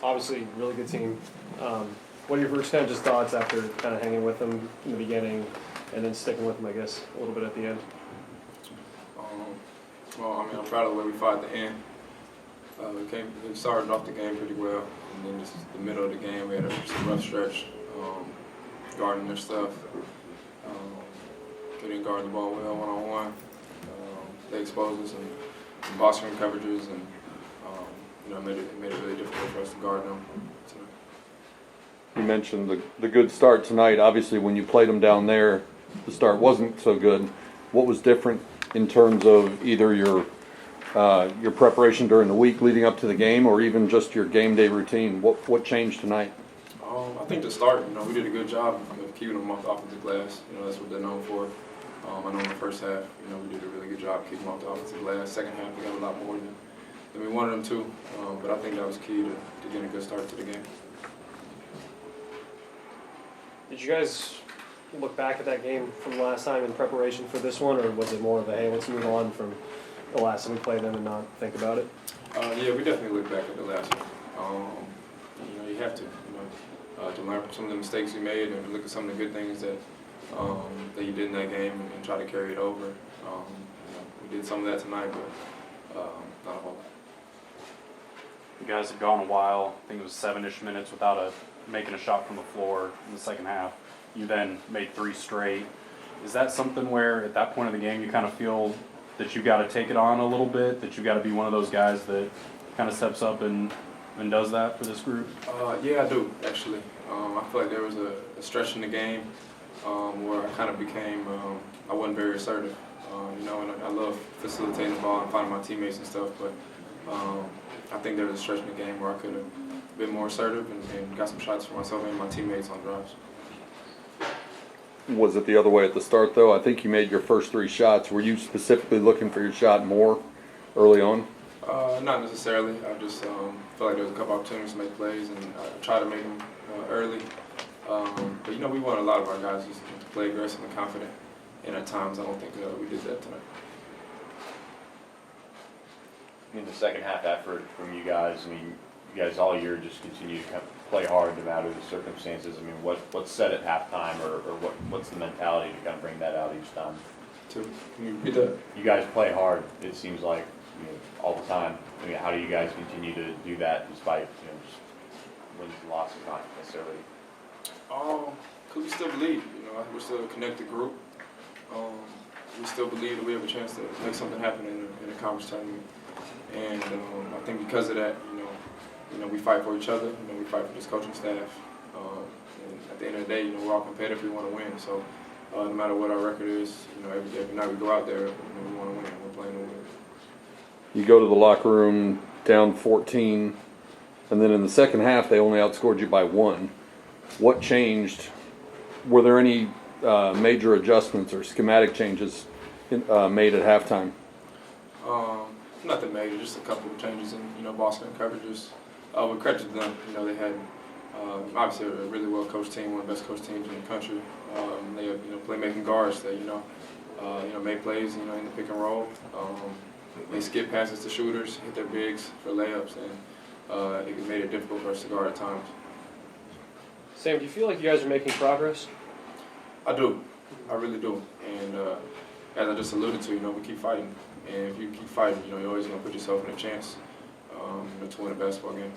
obviously, really good team. What are your first kind of just thoughts after kind of hanging with them in the beginning and then sticking with them, I guess, a little bit at the end? Well, I'm proud of the way we fought at the end. We started off the game pretty well, and then this is the middle of the game. We had some rough stretch, guarding their stuff. We didn't guard the ball well one-on-one. They exposed us in box screen coverages, and it made it really difficult for us to guard them tonight. You mentioned the good start tonight. Obviously, when you played them down there, the start wasn't so good. What was different in terms of either your preparation during the week leading up to the game, or even just your game day routine? What changed tonight? I think to start, we did a good job of keeping them off the offensive glass. That's what they're known for. I know in the first half, we did a really good job keeping them off the offensive glass. Second half, we got a lot more than we wanted them to. But I think that was key to getting a good start to the game. Did you guys look back at that game from last time in preparation for this one, or was it more of a, hey, let's move on from the last time we played them and not think about it? Yeah, we definitely look back at the last one. You have to learn from some of the mistakes you made and look at some of the good things that you did in that game and try to carry it over. We did some of that tonight, but not a whole lot. You guys have gone a while. I think it was 7-ish minutes without making a shot from the floor in the second half. You then made 3 straight. Is that something where at that point of the game you kind of feel that you got to take it on a little bit, that you got to be one of those guys that kind of steps up and does that for this group? Yeah, I do, actually. I feel like there was a stretch in the game where I kind of became, I wasn't very assertive. And I love facilitating the ball and finding my teammates and stuff, but I think there was a stretch in the game where I could have been more assertive and got some shots for myself and my teammates on drives. Was it the other way at the start, though? I think you made your first 3 shots. Were you specifically looking for your shot more early on? Not necessarily. I just felt like there was a couple opportunities to make plays, and I tried to make them early. But we want a lot of our guys just to play aggressive and confident, and at times I don't think we did that tonight. The second half effort from you guys, you guys all year just continue to kind of play hard no matter the circumstances. What's said at halftime, or what's the mentality to kind of bring that out each time? Can you repeat that? You guys play hard, it seems like, all the time. How do you guys continue to do that despite just wins and losses, not necessarily? Because we still believe. We're still a connected group. We still believe that we have a chance to make something happen in a conference tournament. And I think because of that, we fight for each other. We fight for this coaching staff. And at the end of the day, we're all competitive. We want to win. So no matter what our record is, every night we go out there, we want to win. We're playing to win. You go to the locker room down 14, and then in the second half they only outscored you by 1. What changed? Were there any major adjustments or schematic changes made at halftime? Nothing major, just a couple of changes in ball screen coverages. We credit them. They had obviously a really well coached team, one of the best coached teams in the country. They have playmaking guards that made plays in the pick and roll. They skip passes to shooters, hit their bigs for layups, and it made it difficult for us to guard at times. Sam, do you feel like you guys are making progress? I do. I really do. And as I just alluded to, we keep fighting. And if you keep fighting, you're always going to put yourself in a chance to win a basketball game.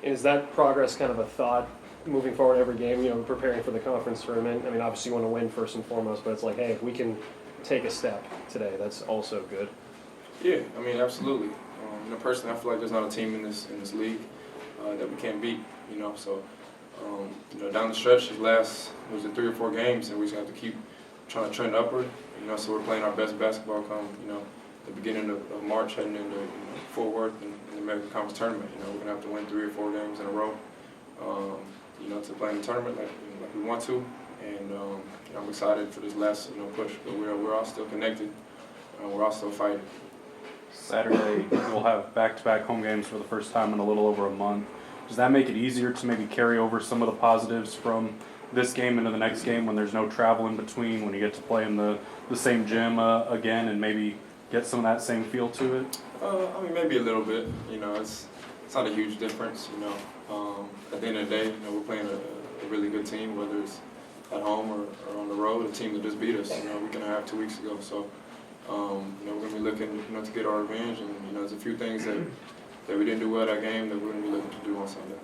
And is that progress kind of a thought moving forward every game, preparing for the conference tournament? Obviously you want to win first and foremost, but it's like, hey, if we can take a step today, that's also good. Yeah, absolutely. Personally, I feel like there's not a team in this league that we can't beat. So down the stretch, these last 3 or 4 games, and we just have to keep trying to trend upward. So we're playing our best basketball come the beginning of March, heading into Fort Worth in the American Conference tournament. We're gonna have to win 3 or 4 games in a row. To play in the tournament like we want to, and I'm excited for this last push. But we're all still connected. We're all still fighting. Saturday, we'll have back-to-back home games for the first time in a little over a month. Does that make it easier to maybe carry over some of the positives from this game into the next game when there's no travel in between, when you get to play in the same gym again and maybe get some of that same feel to it? Maybe a little bit. It's it's not a huge difference, you know. At the end of the day, you know, we're playing a really good team, whether it's at home or on the road, a team that just beat us, you know, a week and a half, 2 weeks ago. So, you know, we're going to be looking, you know, to get our revenge, and, you know, there's a few things that we didn't do well that game that we're going to be looking to do on Sunday.